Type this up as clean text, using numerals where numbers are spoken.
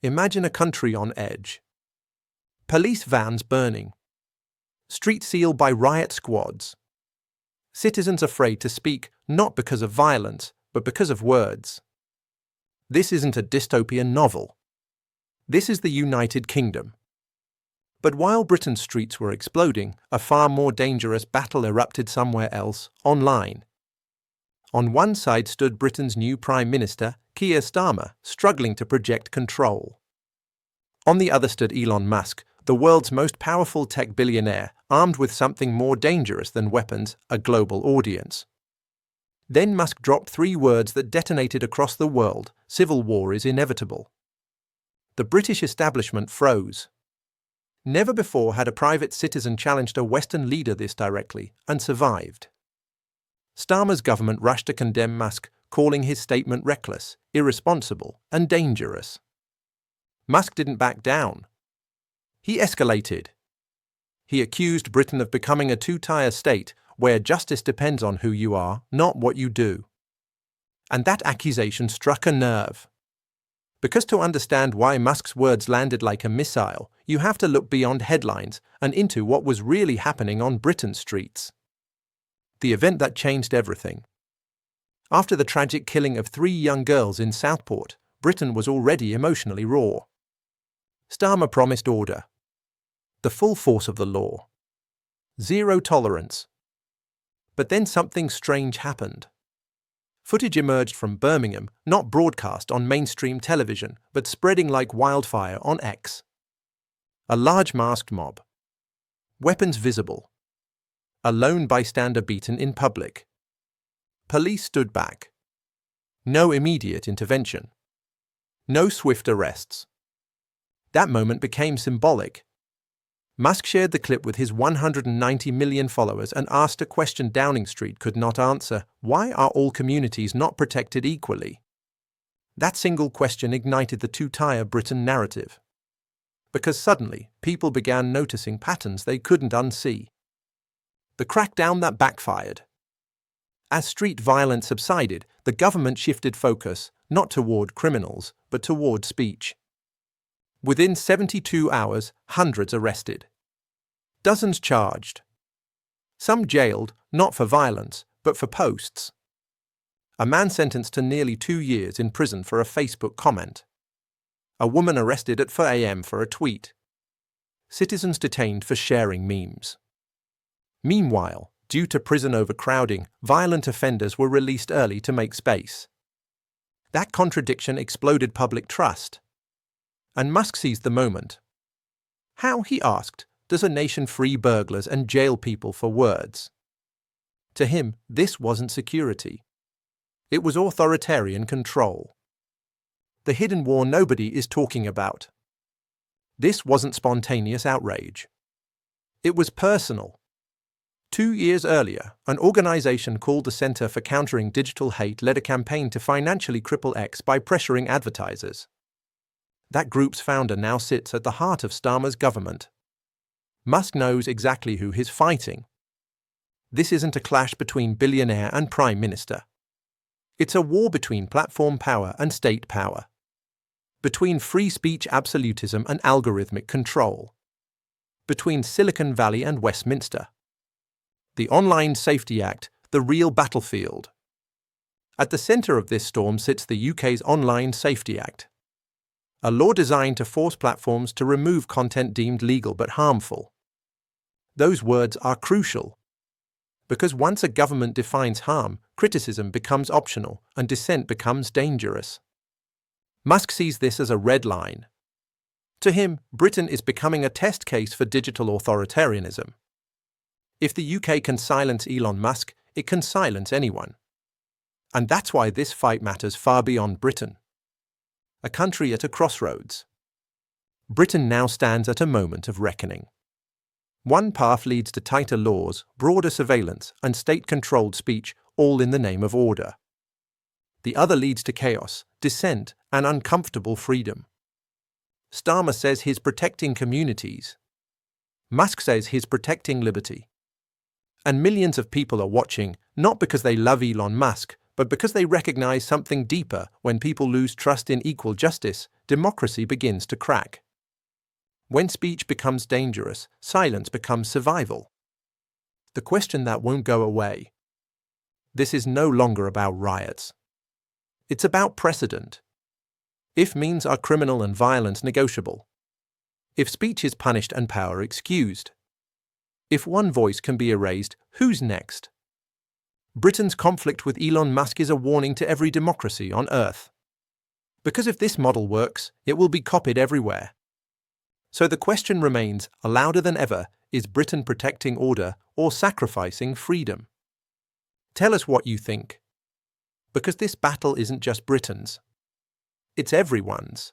Imagine a country on edge. Police vans burning. Streets sealed by riot squads. Citizens afraid to speak, not because of violence, but because of words. This isn't a dystopian novel. This is the United Kingdom. But while Britain's streets were exploding, a far more dangerous battle erupted somewhere else, online. On one side stood Britain's new Prime Minister, Keir Starmer, struggling to project control. On the other stood Elon Musk, the world's most powerful tech billionaire, armed with something more dangerous than weapons, a global audience. Then Musk dropped 3 words that detonated across the world: civil war is inevitable. The British establishment froze. Never before had a private citizen challenged a Western leader this directly, and survived. Starmer's government rushed to condemn Musk, calling his statement reckless, irresponsible, and dangerous. Musk didn't back down. He escalated. He accused Britain of becoming a two-tier state where justice depends on who you are, not what you do. And that accusation struck a nerve. Because to understand why Musk's words landed like a missile, you have to look beyond headlines and into what was really happening on Britain's streets. The event that changed everything. After the tragic killing of 3 young girls in Southport, Britain was already emotionally raw. Starmer promised order. The full force of the law. Zero tolerance. But then something strange happened. Footage emerged from Birmingham, not broadcast on mainstream television, but spreading like wildfire on X. A large masked mob. Weapons visible. A lone bystander beaten in public. Police stood back. No immediate intervention. No swift arrests. That moment became symbolic. Musk shared the clip with his 190 million followers and asked a question Downing Street could not answer: why are all communities not protected equally? That single question ignited the two-tier Britain narrative. Because suddenly, people began noticing patterns they couldn't unsee. The crackdown that backfired. As street violence subsided, the government shifted focus, not toward criminals, but toward speech. Within 72 hours, hundreds arrested. Dozens charged. Some jailed, not for violence, but for posts. A man sentenced to nearly 2 years in prison for a Facebook comment. A woman arrested at 4 a.m. for a tweet. Citizens detained for sharing memes. Meanwhile, due to prison overcrowding, violent offenders were released early to make space. That contradiction exploded public trust. And Musk seized the moment. How, he asked, does a nation free burglars and jail people for words? To him, this wasn't security. It was authoritarian control. The hidden war nobody is talking about. This wasn't spontaneous outrage. It was personal. 2 years earlier, an organization called the Center for Countering Digital Hate led a campaign to financially cripple X by pressuring advertisers. That group's founder now sits at the heart of Starmer's government. Musk knows exactly who he's fighting. This isn't a clash between billionaire and prime minister. It's a war between platform power and state power. Between free speech absolutism and algorithmic control. Between Silicon Valley and Westminster. The Online Safety Act, the real battlefield. At the center of this storm sits the UK's Online Safety Act. A law designed to force platforms to remove content deemed legal but harmful. Those words are crucial. Because once a government defines harm, criticism becomes optional and dissent becomes dangerous. Musk sees this as a red line. To him, Britain is becoming a test case for digital authoritarianism. If the UK can silence Elon Musk, it can silence anyone. And that's why this fight matters far beyond Britain. A country at a crossroads. Britain now stands at a moment of reckoning. One path leads to tighter laws, broader surveillance, and state-controlled speech, all in the name of order. The other leads to chaos, dissent, and uncomfortable freedom. Starmer says he's protecting communities. Musk says he's protecting liberty. And millions of people are watching, not because they love Elon Musk, but because they recognize something deeper. When people lose trust in equal justice, democracy begins to crack. When speech becomes dangerous, silence becomes survival. The question that won't go away. This is no longer about riots. It's about precedent. If means are criminal and violence negotiable. If speech is punished and power excused. If one voice can be erased, who's next? Britain's conflict with Elon Musk is a warning to every democracy on Earth. Because if this model works, it will be copied everywhere. So the question remains, louder than ever, is Britain protecting order or sacrificing freedom? Tell us what you think. Because this battle isn't just Britain's. It's everyone's.